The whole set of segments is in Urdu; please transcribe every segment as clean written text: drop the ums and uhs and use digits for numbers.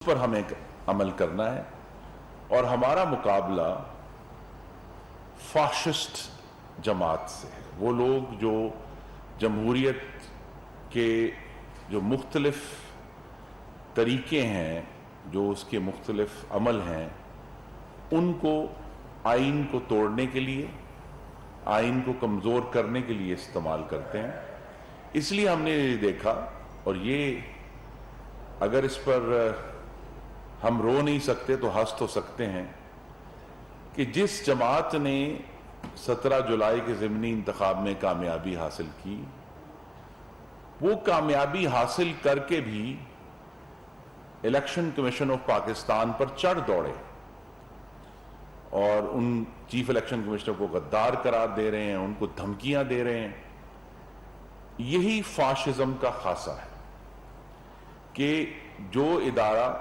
پر ہمیں عمل کرنا ہے اور ہمارا مقابلہ فاشسٹ جماعت سے ہے. وہ لوگ جو جمہوریت کے جو مختلف طریقے ہیں، جو اس کے مختلف عمل ہیں، ان کو آئین کو توڑنے کے لیے، آئین کو کمزور کرنے کے لیے استعمال کرتے ہیں. اس لیے ہم نے یہ دیکھا، اور یہ اگر اس پر ہم رو نہیں سکتے تو ہنس تو سکتے ہیں، کہ جس جماعت نے 17 جولائی کے ضمنی انتخاب میں کامیابی حاصل کی، وہ کامیابی حاصل کر کے بھی الیکشن کمیشن آف پاکستان پر چڑھ دوڑے اور ان چیف الیکشن کمشنر کو غدار قرار دے رہے ہیں، ان کو دھمکیاں دے رہے ہیں. یہی فاشزم کا خاصہ ہے کہ جو ادارہ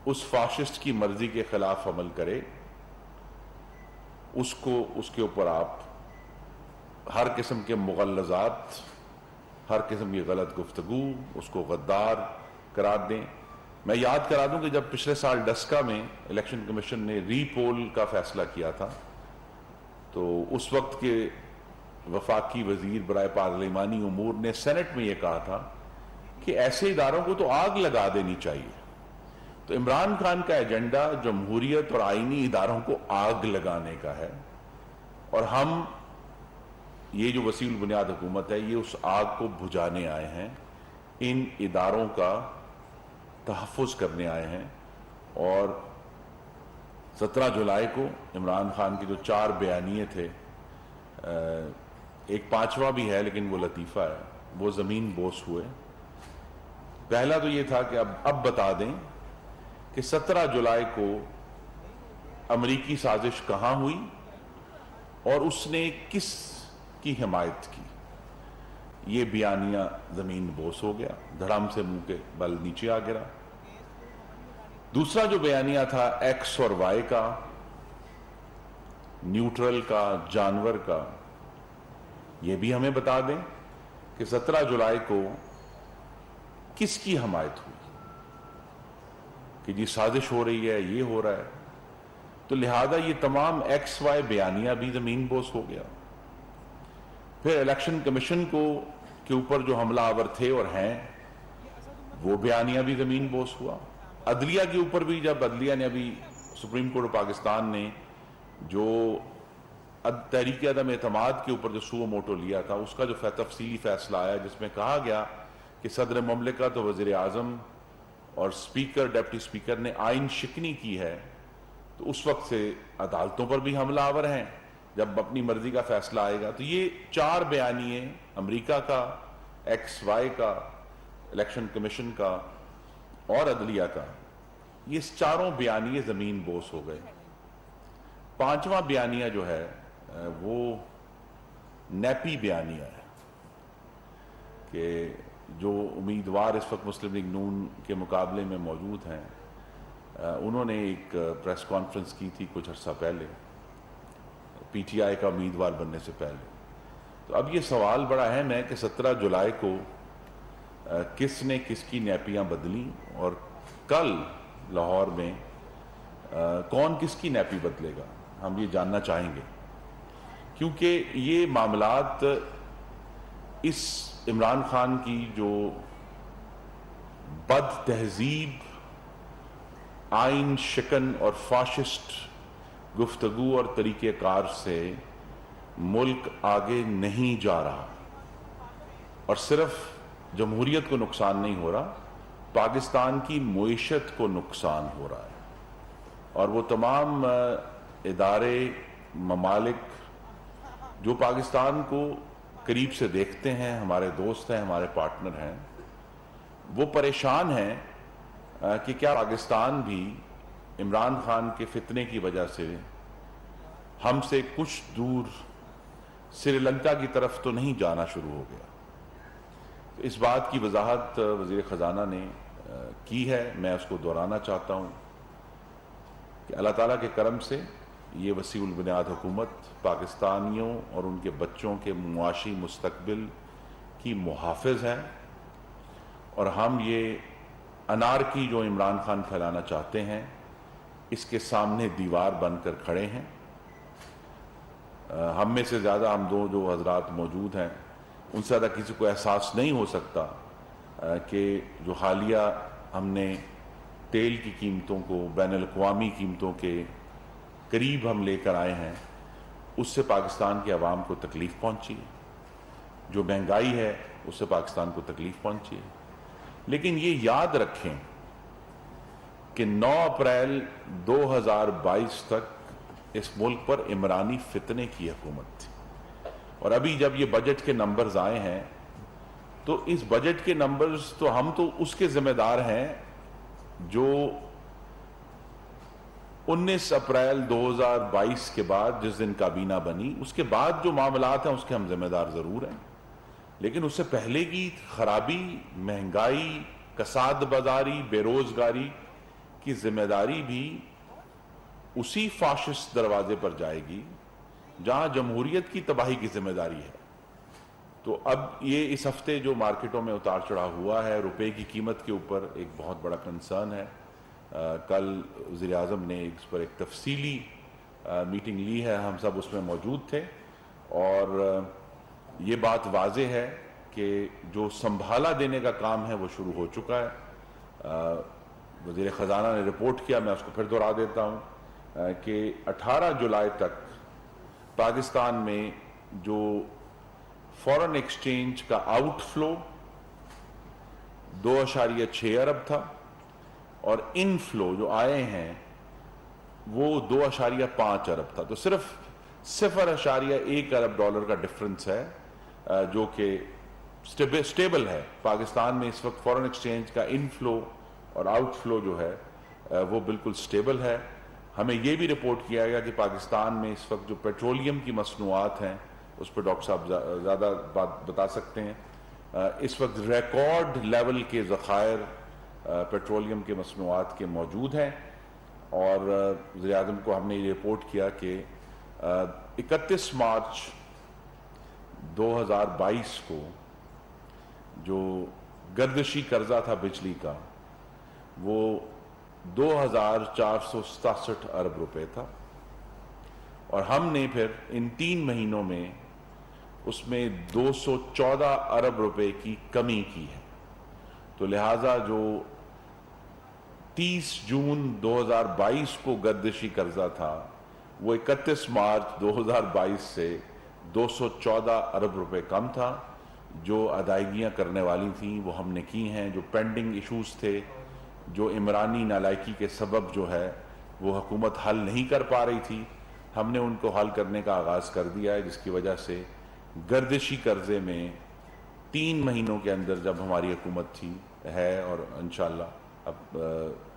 اس فاشسٹ کی مرضی کے خلاف عمل کرے، اس کے اوپر آپ ہر قسم کے مغلظات، ہر قسم کی غلط گفتگو، اس کو غدار قرار دیں. میں یاد کرا دوں کہ جب پچھلے سال ڈسکا میں الیکشن کمیشن نے ری پول کا فیصلہ کیا تھا، تو اس وقت کے وفاقی وزیر برائے پارلیمانی امور نے سینٹ میں یہ کہا تھا کہ ایسے اداروں کو تو آگ لگا دینی چاہیے. تو عمران خان کا ایجنڈا جمہوریت اور آئینی اداروں کو آگ لگانے کا ہے، اور ہم یہ جو وسیع البنیاد حکومت ہے، یہ اس آگ کو بجھانے آئے ہیں، ان اداروں کا تحفظ کرنے آئے ہیں. اور 17 جولائی کو عمران خان کے جو 4 بیانیے تھے، ایک 5واں بھی ہے لیکن وہ لطیفہ ہے، وہ زمین بوس ہوئے. پہلا تو یہ تھا کہ اب بتا دیں کہ 17 جولائی کو امریکی سازش کہاں ہوئی اور اس نے کس کی حمایت کی. یہ بیانیہ زمین بوس ہو گیا، دھڑام سے منہ کے بل نیچے آ گرا. دوسرا جو بیانیہ تھا ایکس اور وائی کا، نیوٹرل کا، جانور کا، یہ بھی ہمیں بتا دیں کہ 17 جولائی کو کس کی حمایت ہوئی، کہ جی سازش ہو رہی ہے، یہ ہو رہا ہے. تو لہذا یہ تمام ایکس وائی بیانیہ بھی زمین بوس ہو گیا. پھر الیکشن کمیشن کے اوپر جو حملہ آور تھے اور ہیں، وہ بیانیہ بھی زمین بوس ہوا. عدلیہ کے اوپر بھی، جب عدلیہ نے ابھی سپریم کورٹ آف پاکستان نے جو تحریک عدم اعتماد کے اوپر جو سو موٹو لیا تھا، اس کا جو تفصیلی فیصلہ آیا جس میں کہا گیا کہ صدر مملکت اور وزیر اعظم اور اسپیکر، ڈپٹی اسپیکر نے آئین شکنی کی ہے، تو اس وقت سے عدالتوں پر بھی حملہ آور ہیں جب اپنی مرضی کا فیصلہ آئے گا. تو یہ 4 بیانیے، امریکہ کا، ایکس وائی کا، الیکشن کمیشن کا اور عدلیہ کا، یہ 4 بیانیے زمین بوس ہو گئے. 5واں بیانیہ جو ہے وہ نیپی بیانیہ ہے، کہ جو امیدوار اس وقت مسلم لیگ نون کے مقابلے میں موجود ہیں، انہوں نے ایک پریس کانفرنس کی تھی کچھ عرصہ پہلے، پی ٹی آئی کا امیدوار بننے سے پہلے. تو اب یہ سوال بڑا اہم ہے کہ 17 جولائی کو کس نے کس کی نیپیاں بدلیں، اور کل لاہور میں کون کس کی نیپی بدلے گا. ہم یہ جاننا چاہیں گے، کیونکہ یہ معاملات اس عمران خان کی جو بد تہذیب، آئین شکن اور فاشسٹ گفتگو اور طریقہ کار سے ملک آگے نہیں جا رہا. اور صرف جمہوریت کو نقصان نہیں ہو رہا، پاکستان کی معیشت کو نقصان ہو رہا ہے. اور وہ تمام ادارے، ممالک جو پاکستان کو قریب سے دیکھتے ہیں، ہمارے دوست ہیں، ہمارے پارٹنر ہیں، وہ پریشان ہیں کہ کیا پاکستان بھی عمران خان کے فتنے کی وجہ سے ہم سے کچھ دور سری لنکا کی طرف تو نہیں جانا شروع ہو گیا. اس بات کی وضاحت وزیر خزانہ نے کی ہے، میں اس کو دہرانا چاہتا ہوں کہ اللہ تعالیٰ کے کرم سے یہ وسیع البنیاد حکومت پاکستانیوں اور ان کے بچوں کے معاشی مستقبل کی محافظ ہے، اور ہم یہ انارکی جو عمران خان پھیلانا چاہتے ہیں اس کے سامنے دیوار بن کر کھڑے ہیں۔ ہم میں سے زیادہ ہم جو حضرات موجود ہیں ان سے زیادہ کسی کو احساس نہیں ہو سکتا کہ جو حالیہ ہم نے تیل کی قیمتوں کو بین الاقوامی قیمتوں کے قریب ہم لے کر آئے ہیں، اس سے پاکستان کے عوام کو تکلیف پہنچی ہے، جو مہنگائی ہے اس سے پاکستان کو تکلیف پہنچی ہے۔ لیکن یہ یاد رکھیں کہ 9 اپریل 2022 تک اس ملک پر عمرانی فتنے کی حکومت تھی، اور ابھی جب یہ بجٹ کے نمبرز آئے ہیں تو اس بجٹ کے نمبرز تو ہم تو اس کے ذمہ دار ہیں جو 19 اپریل 2022 کے بعد جس دن کابینہ بنی اس کے بعد جو معاملات ہیں اس کے ہم ذمہ دار ضرور ہیں، لیکن اس سے پہلے کی خرابی، مہنگائی، کساد بازاری، بے روزگاری کی ذمہ داری بھی اسی فاشسٹ دروازے پر جائے گی جہاں جمہوریت کی تباہی کی ذمہ داری ہے۔ تو اب یہ اس ہفتے جو مارکیٹوں میں اتار چڑھاؤ ہوا ہے، روپے کی قیمت کے اوپر ایک بہت بڑا کنسرن ہے۔ کل وزیر اعظم نے اس پر ایک تفصیلی میٹنگ لی ہے، ہم سب اس میں موجود تھے، اور یہ بات واضح ہے کہ جو سنبھالا دینے کا کام ہے وہ شروع ہو چکا ہے۔ وزیر خزانہ نے رپورٹ کیا، میں اس کو پھر دہرا دیتا ہوں کہ 18 جولائی تک پاکستان میں جو فورن ایکسچینج کا آؤٹ فلو 2.6 ارب تھا، اور ان فلو جو آئے ہیں وہ 2.5 ارب تھا، تو صرف 0.1 ارب ڈالر کا ڈفرنس ہے جو کہ سٹیبل ہے۔ پاکستان میں اس وقت فورن ایکسچینج کا ان فلو اور آؤٹ فلو جو ہے وہ بالکل سٹیبل ہے۔ ہمیں یہ بھی رپورٹ کیا گیا کہ پاکستان میں اس وقت جو پیٹرولیم کی مصنوعات ہیں، اس پہ ڈاکٹر صاحب زیادہ بات بتا سکتے ہیں، اس وقت ریکارڈ لیول کے ذخائر پیٹرولیم کے مصنوعات کے موجود ہیں، اور وزیر اعظم کو ہم نے یہ رپورٹ کیا کہ 31 مارچ 2022 کو جو گردشی قرضہ تھا بجلی کا وہ 2467 ارب روپے تھا، اور ہم نے پھر ان 3 مہینوں میں اس میں 214 ارب روپے کی کمی کی ہے۔ تو لہٰذا جو 30 جون 2022 کو گردشی قرضہ تھا وہ 31 مارچ 2022 سے 214 ارب روپے کم تھا۔ جو ادائیگیاں کرنے والی تھیں وہ ہم نے کی ہیں، جو پینڈنگ ایشوز تھے، جو عمرانی نالائکی کے سبب جو ہے وہ حکومت حل نہیں کر پا رہی تھی، ہم نے ان کو حل کرنے کا آغاز کر دیا ہے، جس کی وجہ سے گردشی قرضے میں 3 مہینوں کے اندر جب ہماری حکومت تھی ہے، اور انشاءاللہ اب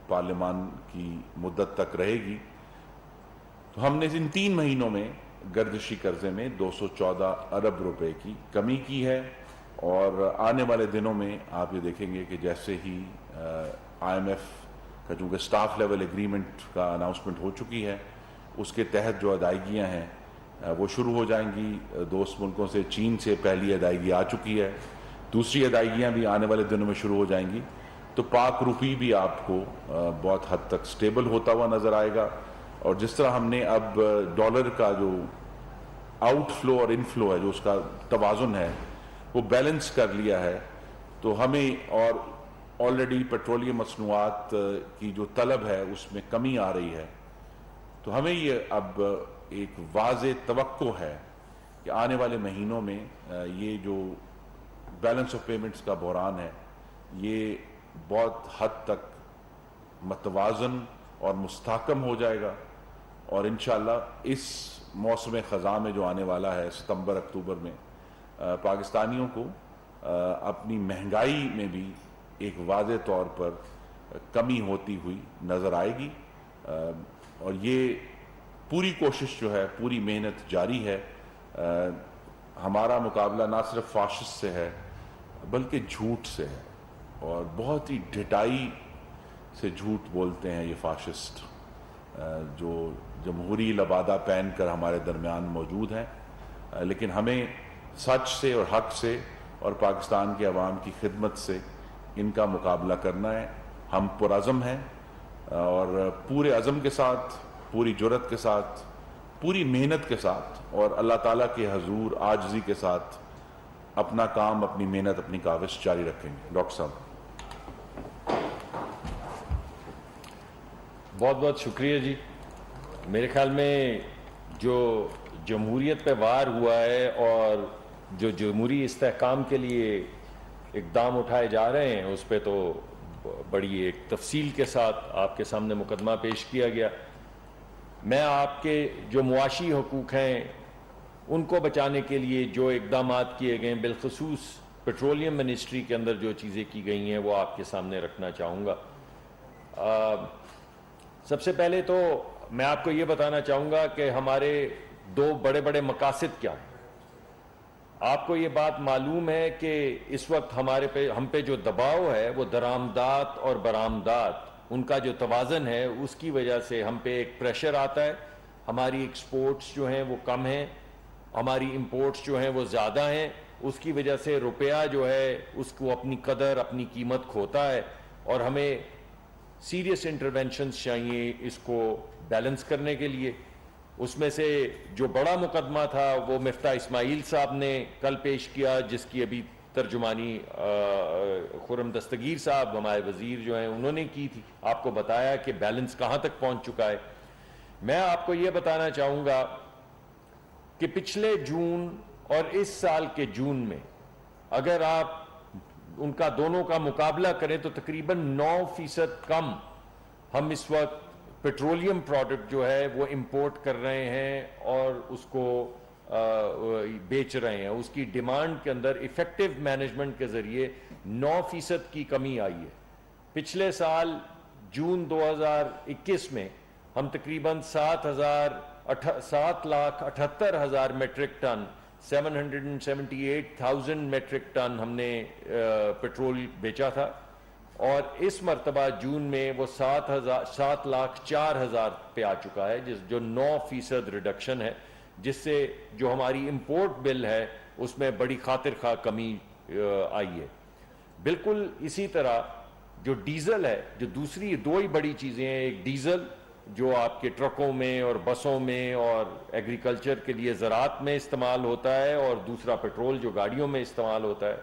پارلیمان کی مدت تک رہے گی، تو ہم نے ان 3 مہینوں میں گردشی قرضے میں 214 ارب روپے کی کمی کی ہے، اور آنے والے دنوں میں آپ یہ دیکھیں گے کہ جیسے ہی آئی ایم ایف کا چونکہ سٹاف لیول ایگریمنٹ کا اناؤنسمنٹ ہو چکی ہے، اس کے تحت جو ادائیگیاں ہیں وہ شروع ہو جائیں گی۔ دوست ملکوں سے، چین سے پہلی ادائیگی آ چکی ہے، دوسری ادائیگیاں بھی آنے والے دنوں میں شروع ہو جائیں گی، تو پاک روپی بھی آپ کو بہت حد تک سٹیبل ہوتا ہوا نظر آئے گا۔ اور جس طرح ہم نے اب ڈالر کا جو آؤٹ فلو اور ان فلو ہے، جو اس کا توازن ہے، وہ بیلنس کر لیا ہے، تو ہمیں، اور آلریڈی پیٹرولیم مصنوعات کی جو طلب ہے اس میں کمی آ رہی ہے، تو ہمیں یہ اب ایک واضح توقع ہے کہ آنے والے مہینوں میں یہ جو بیلنس آف پیمنٹس کا بحران ہے یہ بہت حد تک متوازن اور مستحکم ہو جائے گا، اور انشاءاللہ اس موسم خزاں میں جو آنے والا ہے ستمبر اکتوبر میں، پاکستانیوں کو اپنی مہنگائی میں بھی ایک واضح طور پر کمی ہوتی ہوئی نظر آئے گی، اور یہ پوری کوشش جو ہے، پوری محنت جاری ہے۔ ہمارا مقابلہ نہ صرف فاشسٹ سے ہے بلکہ جھوٹ سے ہے، اور بہت ہی ڈھٹائی سے جھوٹ بولتے ہیں یہ فاشسٹ، جو جمہوری لبادہ پہن کر ہمارے درمیان موجود ہیں، لیکن ہمیں سچ سے اور حق سے اور پاکستان کے عوام کی خدمت سے ان کا مقابلہ کرنا ہے۔ ہم پرعزم ہیں اور پورے عزم کے ساتھ، پوری جرأت کے ساتھ، پوری محنت کے ساتھ اور اللہ تعالیٰ کے حضور عاجزی کے ساتھ اپنا کام، اپنی محنت، اپنی کاوش جاری رکھیں گے۔ ڈاکٹر صاحب بہت بہت شکریہ جی۔ میرے خیال میں جو جمہوریت پہ وار ہوا ہے اور جو جمہوری استحکام کے لیے اقدام اٹھائے جا رہے ہیں، اس پہ تو بڑی ایک تفصیل کے ساتھ آپ کے سامنے مقدمہ پیش کیا گیا۔ میں آپ کے جو معاشی حقوق ہیں ان کو بچانے کے لیے جو اقدامات کیے گئے ہیں، بالخصوص پیٹرولیم منسٹری کے اندر جو چیزیں کی گئی ہیں، وہ آپ کے سامنے رکھنا چاہوں گا۔ سب سے پہلے تو میں آپ کو یہ بتانا چاہوں گا کہ ہمارے دو بڑے بڑے مقاصد کیا ہیں۔ آپ کو یہ بات معلوم ہے کہ اس وقت ہم پہ جو دباؤ ہے وہ درآمدات اور برآمدات، ان کا جو توازن ہے اس کی وجہ سے ہم پہ ایک پریشر آتا ہے۔ ہماری ایکسپورٹس جو ہیں وہ کم ہیں، ہماری امپورٹس جو ہیں وہ زیادہ ہیں، اس کی وجہ سے روپیہ جو ہے اس کو اپنی قدر، اپنی قیمت کھوتا ہے، اور ہمیں سیریس انٹرونشنز چاہیے اس کو بیلنس کرنے کے لیے۔ اس میں سے جو بڑا مقدمہ تھا وہ مفتاح اسماعیل صاحب نے کل پیش کیا، جس کی ابھی ترجمانی خرم دستگیر صاحب ہمارے وزیر جو ہیں انہوں نے کی تھی۔ آپ کو بتایا کہ بیلنس کہاں تک پہنچ چکا ہے۔ میں آپ کو یہ بتانا چاہوں گا کہ پچھلے جون اور اس سال کے جون میں اگر آپ ان کا دونوں کا مقابلہ کریں تو تقریباً 9% کم ہم اس وقت پیٹرولیم پروڈکٹ جو ہے وہ امپورٹ کر رہے ہیں اور اس کو بیچ رہے ہیں۔ اس کی ڈیمانڈ کے اندر ایفیکٹو مینجمنٹ کے ذریعے 9% کی کمی آئی ہے۔ پچھلے سال جون 2021 میں ہم تقریباً 7,78,000 میٹرک ٹن 778,000 میٹرک ٹن ہم نے پیٹرول بیچا تھا، اور اس مرتبہ جون میں وہ 7,04,000 پہ آ چکا ہے، جو 9% ریڈکشن ہے، جس سے جو ہماری امپورٹ بل ہے اس میں بڑی خاطر خواہ کمی آئی ہے۔ بالکل اسی طرح جو ڈیزل ہے، جو دوسری دو ہی بڑی چیزیں ہیں، ایک ڈیزل جو آپ کے ٹرکوں میں اور بسوں میں اور ایگریکلچر کے لیے زراعت میں استعمال ہوتا ہے، اور دوسرا پیٹرول جو گاڑیوں میں استعمال ہوتا ہے۔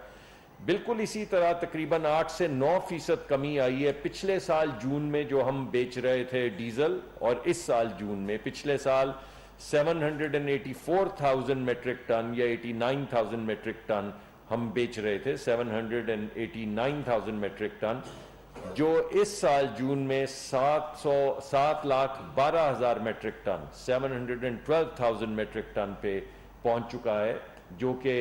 بالکل اسی طرح تقریباً 8 سے 9% کمی آئی ہے پچھلے سال جون میں جو ہم بیچ رہے تھے ڈیزل، اور اس سال جون میں پچھلے سال 784,000 میٹرک ٹن یا 89,000 میٹرک ٹن ہم بیچ رہے تھے، 789,000 میٹرک ٹن، جو اس سال جون میں 7,12,000 میٹرک ٹن 712,000 میٹرک ٹن پہ پہنچ چکا ہے، جو کہ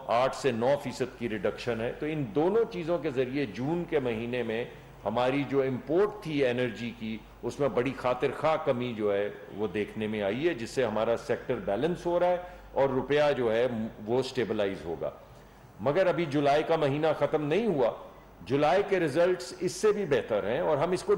8 سے 9% کی ریڈکشن ہے۔ تو ان دونوں چیزوں کے ذریعے جون کے مہینے میں ہماری جو امپورٹ تھی انرجی کی، اس میں بڑی خاطر خواہ کمی جو ہے وہ دیکھنے میں آئی ہے، جس سے ہمارا سیکٹر بیلنس ہو رہا ہے اور روپیہ جو ہے وہ سٹیبلائز ہوگا۔ مگر ابھی جولائی کا مہینہ ختم نہیں ہوا، جولائی کے ریزلٹس اس سے بھی بہتر ہیں، اور ہم اس کو